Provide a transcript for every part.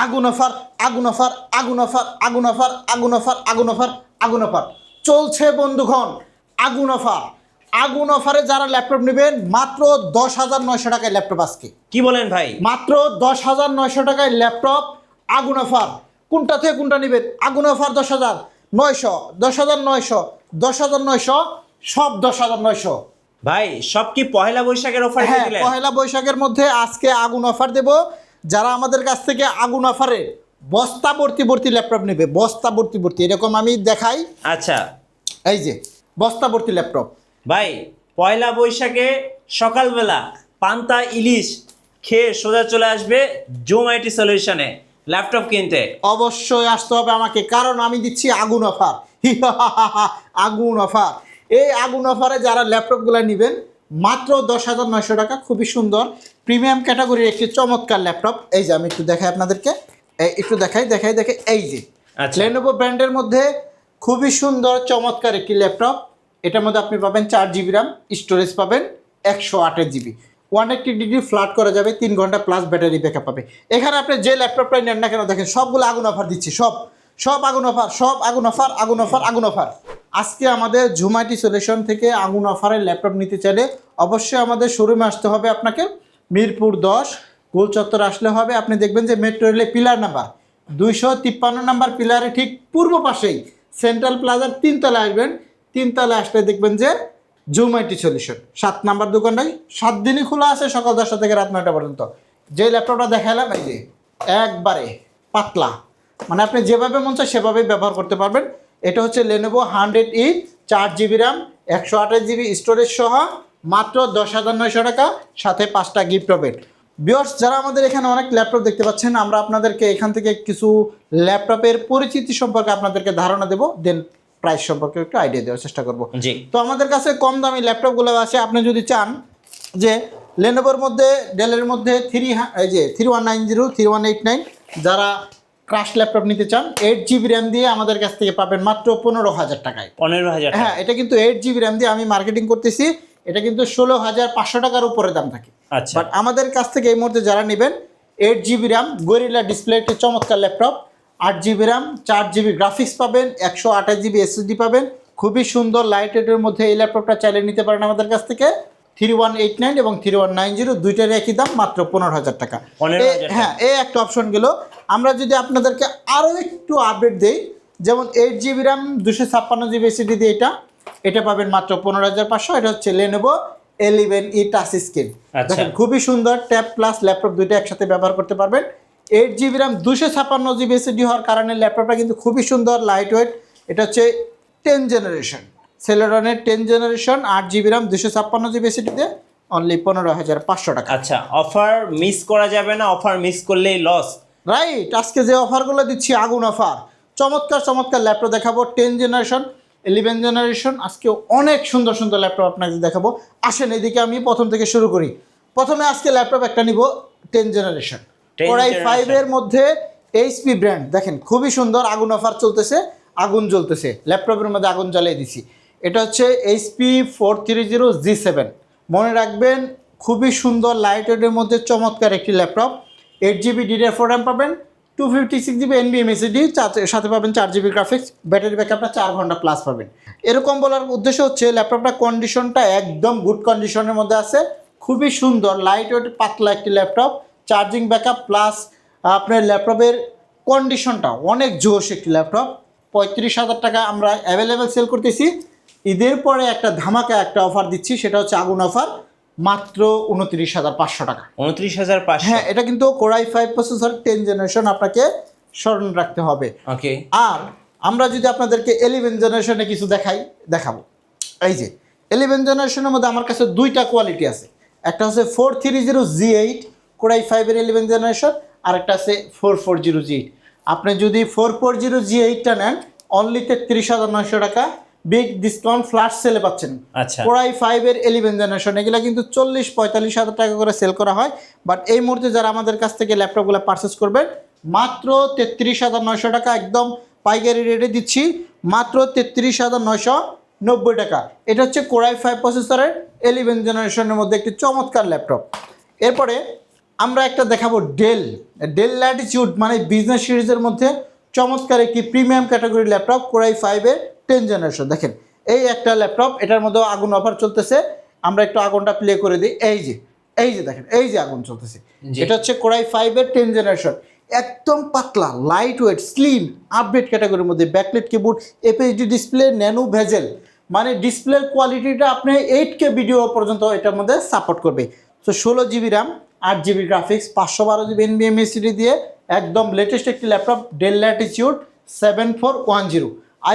আগুন অফার, আগুন অফার, আগুন অফার, আগুন অফার, আগুন অফার, আগুন অফার, আগুন অফার চলছে বন্ধুগণ। আগুন অফার, আগুন অফারে যারা ল্যাপটপ নেবেন মাত্র 10,900 টাকায় ল্যাপটপ আজকে। কি বলেন ভাই? মাত্র 10,900 টাকায় ল্যাপটপ আগুন অফার। কোনটা থেকে কোনটা নেবেন? আগুন অফার 10,900, 10,900, 10,900, সব 10,900। ভাই সব কি পহেলা বৈশাখের অফার দিয়ে হ্যাঁ, দিলেন? পহেলা বৈশাখের মধ্যে আজকে আগুন অফার দেব। যারা আমাদের কাছ থেকে আগুন অফারে বস্তা ভর্তি ভর্তি ল্যাপটপ নেবে, বস্তা ভর্তি ভর্তি, এরকম আমি দেখাই, আচ্ছা এই যে বস্তা ভর্তি ল্যাপটপ। ভাই, পয়লা বৈশাখে সকালবেলা পান্তা ইলিশ খেয়ে সোজা চলে আসবে জুম আইটি সলিউশনে ল্যাপটপ কিনতে। অবশ্যই আসতে হবে আমাকে, কারণ আমি দিচ্ছি আগুন অফার। আগুন অফার। এই আগুন অফারে যারা ল্যাপটপগুলো নেবেন মাত্র 10,900 টাকা, খুবই সুন্দর প্রিমিয়াম ক্যাটাগরির একটি চমৎকার ল্যাপটপ। এই যে আমি একটু দেখাই আপনাদেরকে, একটু দেখাই, এই যে আচ্ছা। লেনোভো ব্র্যান্ডের মধ্যে খুবই সুন্দর চমৎকার একটি ল্যাপটপ। এটার মধ্যে আপনি পাবেন 4 GB র্যাম, স্টোরেজ পাবেন 128 GB, 180° ফ্ল্যাট করা যাবে, 3 ঘন্টা প্লাস ব্যাটারি ব্যাকআপ পাবে। এখানে আপনি যে ল্যাপটপটাই নেন না কেন দেখেন সবগুলো আগুন অফার দিচ্ছি, সব আগুন অফার, সব আগুন অফার, আগুন অফার, আগুন অফার। আজকে আমাদের জুম আইটি সলিউশন থেকে আগুন অফারের ল্যাপটপ নিতে চাইলে অবশ্যই আমাদের শোরুমে আসতে হবে আপনাকে। মিরপুর 10 গোল চত্বর আসলে হবে। আপনি দেখবেন যে মেট্রো রেলে পিলার নাম্বার 253 নাম্বার পিলারে ঠিক পূর্ব পাশেই সেন্ট্রাল প্লাজার 3 তলায় আসবেন। 3 তলায় আসলে দেখবেন যে জুম আইটি সলিউশন 7 নাম্বার দোকানটাই 7 দিনই খোলা আছে, সকাল 10টা থেকে রাত 9টা পর্যন্ত। যে ল্যাপটপটা দেখালাম এই যে একবারে পাতলা, মানে আপনি যেভাবে মন চায় সেভাবেই ব্যবহার করতে পারবেন। এটা হচ্ছে Lenovo 100E, 4 GB RAM, 128 GB storage সহ মাত্র 10,900 টাকা, সাথে 5টা গিফট পাবেন। ভিউয়ার্স, যারা আমাদের এখানে অনেক ল্যাপটপ দেখতে পাচ্ছেন, আমরা আপনাদেরকে এখান থেকে কিছু ল্যাপটপের পরিচিতি সম্পর্কে আপনাদেরকে ধারণা দেবো, দেন প্রাইস সম্পর্কে একটু আইডিয়া দেওয়ার চেষ্টা করব। জি। তো আমাদের কাছে কম দামি ল্যাপটপগুলো আছে। আপনি যদি চান যে লেনোভোর মধ্যে, ডেলের মধ্যে 3190, 3189, যারা ক্রাশ ল্যাপটপ নিতে চান 8 GB র্যাম দিয়ে আমাদের কাছ থেকে পাবেন মাত্র 15,000 টাকায়। 15,000 হ্যাঁ, এটা কিন্তু 8 GB র্যাম দিয়ে আমি মার্কেটিং করতেছি, এটা কিন্তু 16,500 টাকার উপরে দাম থাকে। আচ্ছা। বাট আমাদের কাছ থেকে এই মুহূর্তে যারা নেবেন 8 GB র্যাম, গরিলা ডিসপ্লে একটি চমৎকার laptop, 8 GB RAM, 4 GB graphics পাবেন, 128 GB SSD পাবেন, খুবই সুন্দর লাইট ওয়েটের মধ্যে এই ল্যাপটপটা চাইলে নিতে পারেন আমাদের কাছ থেকে। 3189 এবং 3190 দুইটার একই দাম, মাত্র 15,000 টাকা। 15,000 হ্যাঁ, এই একটা অপশন গেল। আমরা যদি আপনাদেরকে আরও একটু আপডেট দেই, যেমন 8 GB র্যাম, 256 GB SSD দিয়ে এটা পাবেন মাত্র 15,500। এটা হচ্ছে লেনোভো 11E টাচ স্ক্রিন। আচ্ছা। দেখেন খুবই সুন্দর, ট্যাব প্লাস ল্যাপটপ দুইটা একসাথে ব্যবহার করতে পারবেন। 8 GB র্যাম, 256 GB SSD হওয়ার কারণে ল্যাপটপটা কিন্তু খুবই সুন্দর, লাইট ওয়েট। এটা হচ্ছে 10 জেনারেশন, সেলেরনের 10 generation, 8 GB RAM, 256 GB SSD দিয়ে অনলি 15,500 টাকা। আচ্ছা, অফার মিস করা যাবে না, অফার মিস করলেই লস। রাইট, আজকে যে অফারগুলো দিচ্ছি আগুন অফার, চমৎকার চমৎকার ল্যাপটপ দেখাবো। 10 জেনারেশন, 11 জেনারেশন, আজকে অনেক সুন্দর সুন্দর ল্যাপটপ আপনাকে দেখাবো। আসেন এদিকে, আমি প্রথম থেকে শুরু করি। প্রথমে আজকে ল্যাপটপ একটা নিব 10 জেনারেশন, কোরাই 5 এর মধ্যে HP ব্র্যান্ড। দেখেন খুবই সুন্দর, আগুন অফার চলতেছে, আগুন জ্বলতেছে, ল্যাপটপের মধ্যে আগুন জ্বালিয়ে দিছি। এটা হচ্ছে HP 430G7। মনে রাখবেন, খুবই সুন্দর লাইট ওয়েটের মধ্যে চমৎকার একটি ল্যাপটপ। 8 GB DDR4 র্যাম পাবেন, 256 GB NVMe SSD, সাথে পাবেন 4 GB গ্রাফিক্স, ব্যাটারি ব্যাকআপটা 4 ঘন্টা প্লাস পাবেন। এরকম বলার উদ্দেশ্য হচ্ছে ল্যাপটপটা কন্ডিশনটা একদম গুড কন্ডিশনের মধ্যে আছে, খুবই সুন্দর লাইট ওয়েট পাতলা একটি ল্যাপটপ, চার্জিং ব্যাকআপ প্লাস আপনার ল্যাপটপের কন্ডিশনটা অনেক জোশ একটি ল্যাপটপ। 35,000 টাকা আমরা অ্যাভেলেবেল সেল করতেছি। ঈদের পরে একটা ধামাকা একটা অফার দিচ্ছি, সেটা হচ্ছে আগুন অফার, মাত্র 29,500 টাকা। 29,500। হ্যাঁ, এটা কিন্তু কোরাই 5 প্রসেসর 10 জেনারেশন, আপনাকে স্মরণ রাখতে হবে। ওকে। আর আমরা যদি আপনাদেরকে 11 জেনারেশনে কিছু দেখাবো, এই যে 11 জেনারেশনের মধ্যে আমার কাছে দুইটা কোয়ালিটি আছে। একটা হচ্ছে 430G8 কোরাই 5 এর 11 জেনারেশন, আর একটা আছে 440G8। আপনি যদি 440G8টা নেন অনলি 33,900 টাকা, বিগ ডিসকাউন্ট ফ্ল্যাশ সেলে পাচ্ছেন। আচ্ছা। কোরাই 5 এর 11 জেনারেশন, এগুলো কিন্তু 40-45,000 টাকা করে সেল করা হয়। বাট এই মুহূর্তে যারা আমাদের কাছ থেকে ল্যাপটপগুলো পারচেস করবেন মাত্র 33,900 টাকা, একদম পাইকারি রেটে দিচ্ছি, মাত্র 33,990 টাকা। এটা হচ্ছে কোরাই 5 প্রসেসরের 11 জেনারেশনের মধ্যে একটি চমৎকার ল্যাপটপ। এরপরে আমরা একটা দেখাবো ডেল ল্যাটিটিউড, মানে বিজনেস সিরিজের মধ্যে চমৎকার একটি প্রিমিয়াম ক্যাটাগরি ল্যাপটপ কোরাই 5-এর 10 জেনারেশন। দেখেন এই একটা ল্যাপটপ, এটার মধ্যেও আগুন অফার চলতেছে। আমরা একটু আগুনটা প্লে করে দিই। এই যে দেখেন, এই যে আগুন চলতেছে, এটা হচ্ছে কোরাই 5-এর 10 জেনারেশন। একদম পাতলা, লাইট ওয়েট, স্লিম, আপডেট ক্যাটাগরির মধ্যে, backlight keyboard, FHD display, nano bezel, মানে ডিসপ্লের কোয়ালিটিটা আপনি 8K ভিডিও পর্যন্ত এটার মধ্যে সাপোর্ট করবে। তো 16GB RAM, 8GB graphics, 512GB NVMe SSD দিয়ে একদম লেটেস্ট একটি ল্যাপটপ, ডেল ল্যাটিটিউড 7410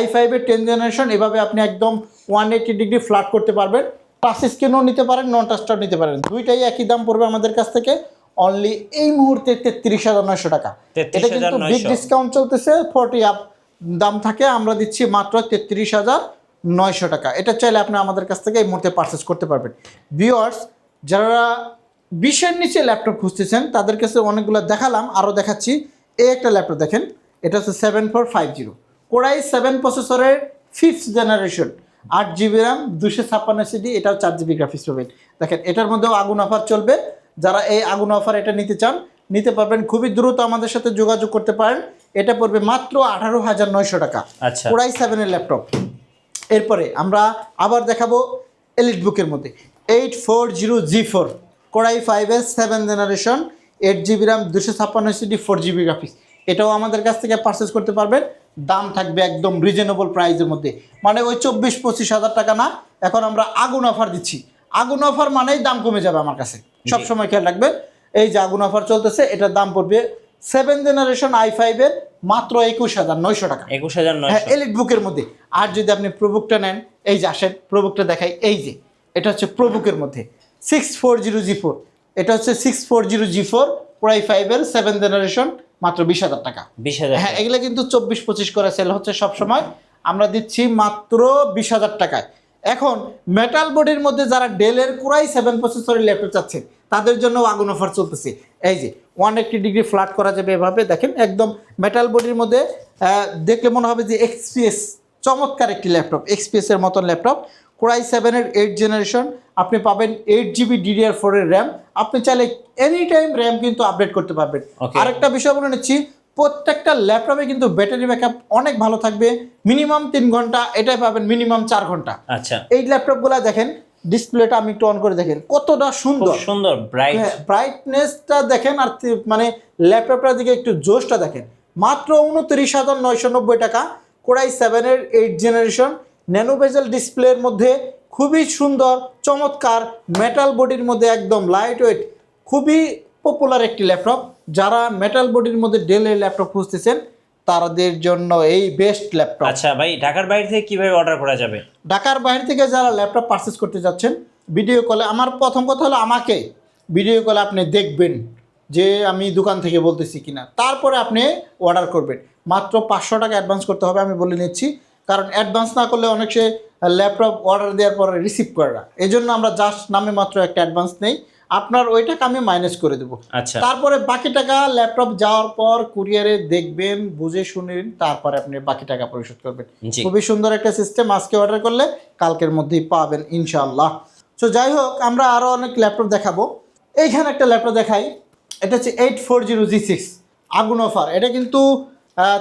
i5-এর 10 জেনারেশন। এভাবে আপনি একদম 180 ডিগ্রি ফ্ল্যাট করতে পারবেন। টাচ স্ক্রিনও নিতে পারেন, নন টাচটাও নিতে পারেন, দুইটাই একই দাম পড়বে আমাদের কাছ থেকে অনলি এই মুহূর্তে 33,900 টাকা। এটা কিন্তু বিগ ডিসকাউন্ট চলতেছে, 40 আপ দাম থাকে, আমরা দিচ্ছি মাত্র 33,900 টাকা। এটা চাইলে আপনি আমাদের কাছ থেকে এই মুহূর্তে পারচেস করতে পারবেন। ভিউয়ার্স, যারা 20-এর নিচে ল্যাপটপ খুঁজতেছেন তাদের কাছে অনেকগুলো দেখালাম, আরও দেখাচ্ছি। এই একটা ল্যাপটপ দেখেন, এটা হচ্ছে 7450 কোরাই 7 প্রসেসরের 5th generation, 8GB RAM, 256 SSD, এটাও 4GB গ্রাফিক্স পাবেন। দেখেন এটার মধ্যেও আগুন অফার চলবে, যারা এই আগুন অফার এটা নিতে চান নিতে পারবেন, খুবই দ্রুত আমাদের সাথে যোগাযোগ করতে পারেন। এটা পড়বে মাত্র 18,900 টাকা, আচ্ছা, কোরাই 7-এর ল্যাপটপ। এরপরে আমরা আবার দেখাবো এলিট বুকের মধ্যে 840G4 কোরাই 5-এর 7 generation, 8GB RAM, 256 SSD, 4GB graphics. এটাও আমাদের কাছ থেকে পারচেস করতে পারবেন। দাম থাকবে একদম রিজনেবল প্রাইসের মধ্যে, মানে ওই 24-25 হাজার টাকা না। এখন আমরা আগুন অফার দিচ্ছি, আগুন অফার মানেই দাম কমে যাবে আমার কাছে, সবসময় খেয়াল রাখবেন। এই যে আগুন অফার চলতেছে, এটার দাম পড়বে 7 জেনারেশন i5-এর মাত্র 21,900 টাকা, 21,900। হ্যাঁ এলিট বুকের মধ্যে। আর যদি আপনি প্রোবুকটা নেন, এই যে আসেন প্রোবুকটা দেখাই, এই যে এটা হচ্ছে প্রোবুকের মধ্যে 640G4, এটা হচ্ছে 640G4 কোরাই 5-এর 7 জেনারেশন, মাত্র 20,000 টাকা। 20,000, হ্যাঁ এগুলো কিন্তু 24-25 করে সেল হচ্ছে সব সময়, আমরা দিচ্ছি মাত্র 20,000 টাকায়। এখন মেটাল বডির মধ্যে যারা ডেলের কোরাই 7 প্রসেসরের ল্যাপটপ চাচ্ছেন তাদের জন্য আগুন অফার চলতেছে। এই যে 180 ডিগ্রি ফ্ল্যাট করা যাবে এভাবে, দেখেন একদম মেটাল বডির মধ্যে, দেখলে মনে হবে যে এক্সপিএস, চমৎকার একটি ল্যাপটপ, এক্সপিএসের মতন ল্যাপটপ। কোরাই 7-এর 8 জেনারেশন, আপনি পাবেন 8GB DDR4 এর র্যাম, আপনি চাইলে এনি টাইম র্যাম কিন্তু আপডেট করতে পারবেন। আরেকটা বিষয় বলে নিচ্ছি, প্রত্যেকটা ল্যাপটপে কিন্তু ব্যাটারি ব্যাকআপ অনেক ভালো থাকবে, মিনিমাম 3 ঘন্টা, এটাই পাবেন মিনিমাম 4 ঘন্টা। আচ্ছা, এই ল্যাপটপগুলো দেখেন, ডিসপ্লেটা আমি একটু অন করে দেখেন কতটা সুন্দর, সুন্দর ব্রাইট, ব্রাইটনেসটা দেখেন, আর মানে ল্যাপটপটার দিকে একটু জোশটা দেখেন। মাত্র 29,990 টাকা, কোরাই 7-এর 8 জেনারেশন, ন্যানো বেজেল ডিসপ্লের মধ্যে, খুবই সুন্দর চমৎকার মেটাল বডির মধ্যে, একদম লাইট ওয়েট, খুবই পপুলার একটি ল্যাপটপ। যারা মেটাল বডির মধ্যে ডেলের ল্যাপটপ খুঁজতেছেন তাদের জন্য এই বেস্ট ল্যাপটপ। আচ্ছা ভাই, ঢাকার বাইরে থেকে কিভাবে অর্ডার করা যাবে? ঢাকার বাইরে থেকে যারা ল্যাপটপ পারচেস করতে যাচ্ছেন, ভিডিও কলে, আমার প্রথম কথা হলো আমাকে ভিডিও কলে আপনি দেখবেন যে আমি দোকান থেকে বলতেছি কিনা, তারপরে আপনি অর্ডার করবেন। মাত্র 500 টাকা অ্যাডভান্স করতে হবে, আমি বলে নিচ্ছি, কারণ অ্যাডভান্স না করলে অনেক সে ল্যাপটপ অর্ডার দেওয়ার পরে রিসিভ করে না, এই জন্য আমরা জাস্ট নামে মাত্র একটা অ্যাডভান্স নেই, আপনার ওই টাকা আমি মাইনাস করে দেবো। আচ্ছা, তারপরে বাকি টাকা ল্যাপটপ যাওয়ার পর কুরিয়ারে দেখবেন, বুঝে শুনেন, তারপরে আপনি বাকি টাকা পরিশোধ করবেন। খুবই সুন্দর একটা সিস্টেম, আজকে অর্ডার করলে কালকের মধ্যেই পাবেন ইনশাআল্লাহ। তো যাই হোক, আমরা আরও অনেক ল্যাপটপ দেখাবো। এইখানে একটা ল্যাপটপ দেখাই, এটা হচ্ছে 840G6 আগুন অফার। এটা কিন্তু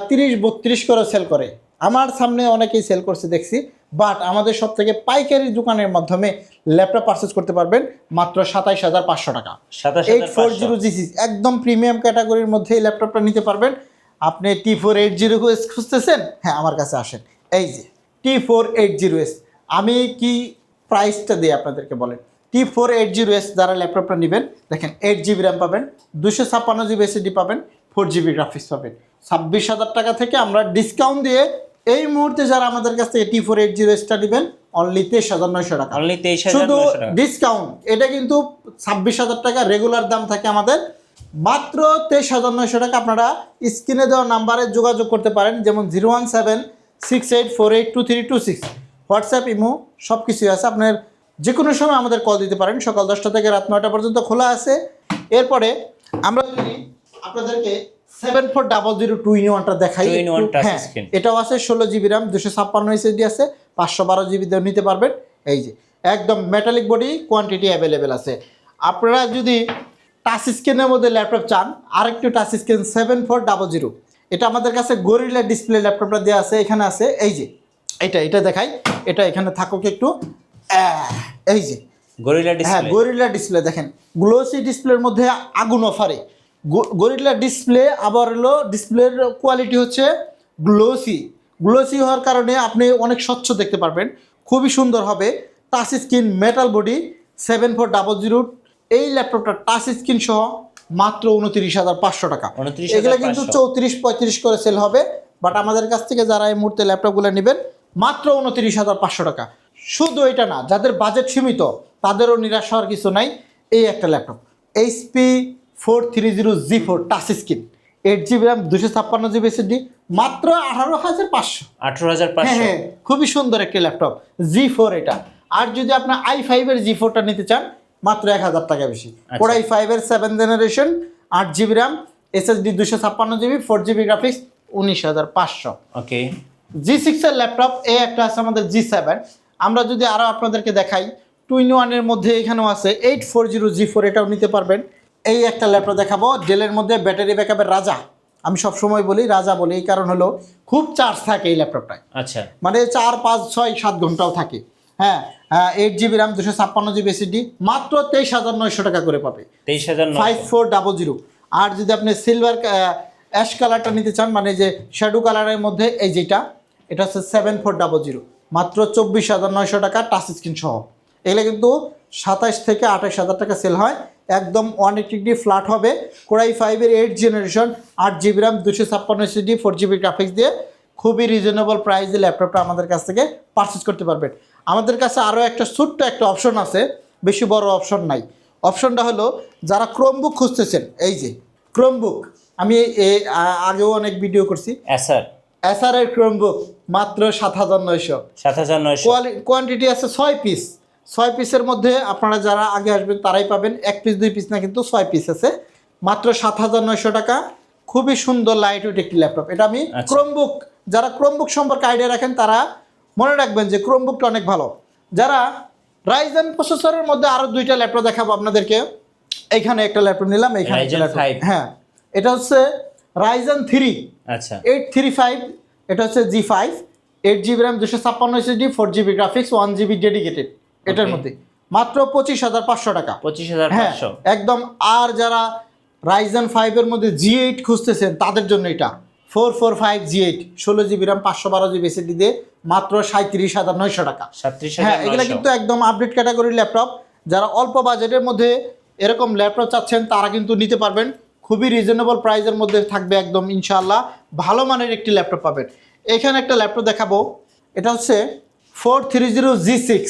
30-32 করে সেল করে, আমার সামনে অনেকেই সেল করছে দেখছি, বাট আমাদের সব থেকে পাইকারি দোকানের মাধ্যমে ল্যাপটপ পারচেস করতে পারবেন মাত্র 27,500 টাকা। 840G6 একদম প্রিমিয়াম ক্যাটাগরির মধ্যে এই ল্যাপটপটা নিতে পারবেন। আপনি T480S খুঁজতেছেন, হ্যাঁ আমার কাছে আসেন। এই যে T480S, আমি কি প্রাইসটা দিই আপনাদেরকে বলেন। T480S যারা ল্যাপটপটা নেবেন, দেখেন 8GB র্যাম পাবেন, 256GB SSD পাবেন, 4GB গ্রাফিক্স পাবেন। 26,000 টাকা থেকে আমরা ডিসকাউন্ট দিয়ে এই মুহূর্তে যারা আমাদের কাছ থেকে T480Sটা নেবেন অনলি 23,900 টাকা, অনলি 23,900 শুধু টাকা ডিসকাউন্ট। এটা কিন্তু 26,000 টাকা রেগুলার দাম থাকে আমাদের, মাত্র 23,900 টাকা। আপনারা স্ক্রিনে দেওয়া নাম্বারে যোগাযোগ করতে পারেন, যেমন 01768482326, হোয়াটসঅ্যাপ, ইমো সব কিছুই আছে। আপনার যে কোনো সময় আমাদের কল দিতে পারেন, সকাল 10টা থেকে রাত 9টা পর্যন্ত খোলা আছে। এরপরে আমরা যদি আপনাদেরকে 7400 দেখাই, হ্যাঁ এটাও আছে, 16GB র্যাম, 256 SSD আছে, 512GB দিয়েও নিতে পারবেন। এই যে একদম মেটালিক বডি, কোয়ান্টিটি অ্যাভেলেবেল আছে। আপনারা যদি টাচ স্ক্রিনের মধ্যে ল্যাপটপ চান, আরেকটু টাচ স্ক্রিন 7400, এটা আমাদের কাছে গরিলা ডিসপ্লে ল্যাপটপটা দেওয়া আছে, এখানে আছে এই যে এটা দেখাই, এটা এখানে থাকুক একটু, এই যে গরিলা হ্যাঁ ডিসপ্লে। গরিলা ডিসপ্লে দেখেন, গ্লোসি ডিসপ্লের মধ্যে আগুন অফারে গরিলা ডিসপ্লে, আবার হলো ডিসপ্লের কোয়ালিটি হচ্ছে গ্লোসি হওয়ার কারণে আপনি অনেক স্বচ্ছ দেখতে পারবেন, খুবই সুন্দর হবে। টাচ স্ক্রিন মেটাল বডি 7400, এই ল্যাপটপটা টাচ স্ক্রিন সহ মাত্র 29,500 টাকা। 29,500 এগুলো কিন্তু 34-35 করে সেল হবে, বাট আমাদের কাছ থেকে যারা এই মুহূর্তে ল্যাপটপগুলো নেবেন মাত্র 29,500 টাকা। শুধু এটা না, যাদের বাজেট সীমিত তাদেরও নিরাশ হওয়ার কিছু নাই। এই একটা laptop HP 430G4 touch screen, 8GB RAM, 256GB SSD, মাত্র 18,500। 18,500। হ্যাঁ, খুবই সুন্দর একটি ল্যাপটপ G4 এটা। আর যদি আপনি i5-এর G4টা নিতে চান মাত্র 1,000 টাকা বেশি। Core i5-এর 7th generation, 8GB RAM, SSD 256GB, 4GB graphics, 19,500। ওকে। G6-এর ল্যাপটপ এই একটা আছে আমাদের G7। আমরা যদি আরও আপনাদেরকে দেখাই, 2-in-1-এর মধ্যে এখানেও আছে 840G4, এটাও নিতে পারবেন। এই একটা ল্যাপটপ দেখাবো, ডেলের মধ্যে ব্যাটারি ব্যাকআপের রাজা, আমি সবসময় বলি রাজা বলি, এই কারণ হলো খুব চার্জ থাকে এই ল্যাপটপটায়, আচ্ছা। মানে 4, 5, 6, 7 ঘন্টাও থাকে। হ্যাঁ, 8GB RAM, 256GB SSD, মাত্র 23,900 টাকা করে পাবে। 23,900। 5400। আর যদি আপনি সিলভার অ্যাশ কালারটা নিতে চান, মানে যে শ্যাডো কালারের মধ্যে, এই যেটা, এটা হচ্ছে 7400, মাত্র 24,900 টাকা টাচ স্ক্রিন সহ। এগুলো কিন্তু 27 থেকে 28,000 টাকা সেল হয়। একদম 180 ফ্ল্যাট হবে। Core i5-এর 8th generation, 8GB RAM, 256 SSD, 4GB graphics দিয়ে খুবই রিজনেবল প্রাইসে ল্যাপটপটা আমাদের কাছ থেকে পারচেস করতে পারবেন। আমাদের কাছে আরও একটা ছোট্ট একটা অপশন আছে, বেশি বড় অপশন নাই। অপশনটা হলো যারা ক্রোমবুক খুঁজতেছেন, এই যে ক্রোমবুক, আমি আগেও অনেক ভিডিও করছি, এসারের ক্রোমবুক মাত্র 7,900। 7,900। কোয়ান্টিটি আছে 6 পিস। 6 পিসের মধ্যে আপনারা যারা আগে আসবেন তারাই পাবেন, 1 পিস 2 পিস না, কিন্তু 6 পিস আছে, মাত্র 7,900 টাকা। খুবই সুন্দর লাইট ওয়েট একটি ল্যাপটপ। এটা আমি ক্রোমবুক, যারা ক্রোমবুক সম্পর্কে আইডিয়া রাখেন তারা মনে রাখবেন যে ক্রোমবুকটা অনেক ভালো। যারা রাইজেন প্রসেসরের মধ্যে আরও 2টা ল্যাপটপ দেখাবো আপনাদেরকে। এখানে একটা ল্যাপটপ নিলাম, এখানে একটা ল্যাপটপ, হ্যাঁ এটা হচ্ছে রাইজেন 3, আচ্ছা 835, এটা হচ্ছে G5, 8GB RAM, 256 SSD, 4GB graphics, 1GB dedicated, এটার মধ্যে মাত্র 25,500 টাকা। 25,500। একদম। আর যারা রাইজেন 5-এর মধ্যে G8 খুঁজতেছেন তাদের জন্য এটা 445 G8, 16GB RAM, 512GB SSD দিয়ে মাত্র 37,900 টাকা। 37,900। হ্যাঁ, এগুলো কিন্তু একদম আপডেট ক্যাটাগরির ল্যাপটপ। যারা অল্প বাজেটের মধ্যে এরকম ল্যাপটপ চাচ্ছেন তারা কিন্তু নিতে পারবেন, খুবই রিজনেবল প্রাইসের মধ্যে থাকবে একদম, ইনশাআল্লাহ ভালো মানের একটি ল্যাপটপ পাবেন। এখানে একটা ল্যাপটপ দেখাবো, এটা হচ্ছে 430G6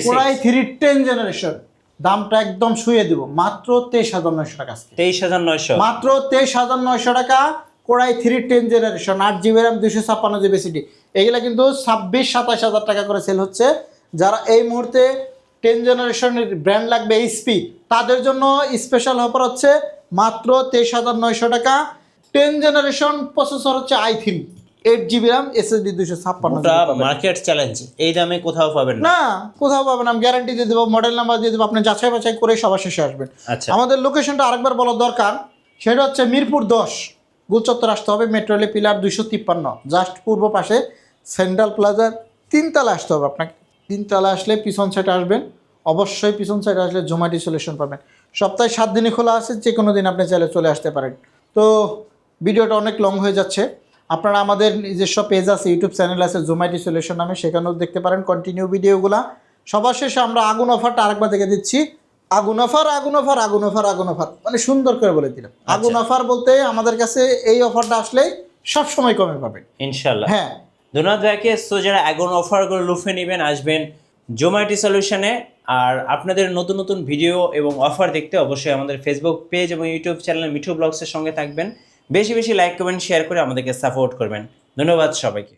Core i3 10th generation, দামটা একদম শুয়ে দিব মাত্র 23,900 টাকা। 23,900। মাত্র 23,900 টাকা। Core i3 10th generation, 8GB RAM, 256GB SSD, এগুলা কিন্তু 26-27,000 টাকা করে সেল হচ্ছে। যারা এই মুহূর্তে 10th জেনারেশনের ব্র্যান্ড লাগবে HP, তাদের জন্য স্পেশাল অফার হচ্ছে মাত্র 23,900 টাকা। 10th জেনারেশন প্রসেসর হচ্ছে i3, 8GB RAM, SSD 256। Market challenge, এই দামে কোথাও পাবেন না, কোথাও পাবেন, আমি গ্যারান্টি দিয়ে দেবো, মডেল নাম্বার দিয়ে দেবো, আপনি যাচাই বাছাই করে সবার শেষে আসবেন। আচ্ছা। আমাদের লোকেশনটা আরেকবার বলা দরকার, সেটা হচ্ছে মিরপুর 10 গুলচত্বর আসতে হবে, মেট্রো রেল পিলার 253, জাস্ট পূর্ব পাশে সেন্ট্রাল প্লাজার 3 তলা আসতে হবে আপনাকে। 3 তলা আসলে পিছন সাইডে আসবেন, অবশ্যই পিছন সাইডে আসলে জোম্যাটো সলিউশন পাবেন। সপ্তাহে 7 দিনই খোলা আছে, যে কোনো দিন আপনি চাইলে চলে আসতে পারেন। তো ভিডিওটা অনেক লং হয়ে যাচ্ছে, আপনারা আমাদের নিজস্ব পেজ আছে, ইউটিউব চ্যানেল আছে জোম্যাটো সলিউশন নামে, সেখানেও দেখতে পারেন কন্টিনিউ ভিডিওগুলা। সবার শেষে আমরা আগুন অফারটা আরেকবার দেখে দিচ্ছি, আগুন অফার, আগুন অফার, আগুন অফার, আগুন অফার, মানে সুন্দর করে বলে দিলাম। আগুন অফার বলতে আমাদের কাছে এই অফারটা আসলে সব সময় কমে পাবেন ইনশাআল্লাহ। হ্যাঁ, ধন্যবাদ ভাইকে। সো যারা আগুন অফারগুলো লুফে নেবেন, আসবেন জোম্যাটো সলিউশনে। আর আপনাদের নতুন নতুন ভিডিও এবং অফার দেখতে অবশ্যই আমাদের ফেসবুক পেজ এবং ইউটিউব চ্যানেল মিঠু ব্লগসের সঙ্গে থাকবেন। বেশি বেশি লাইক, কমেন্ট, শেয়ার করে আমাদেরকে সাপোর্ট করবেন। ধন্যবাদ সবাইকে।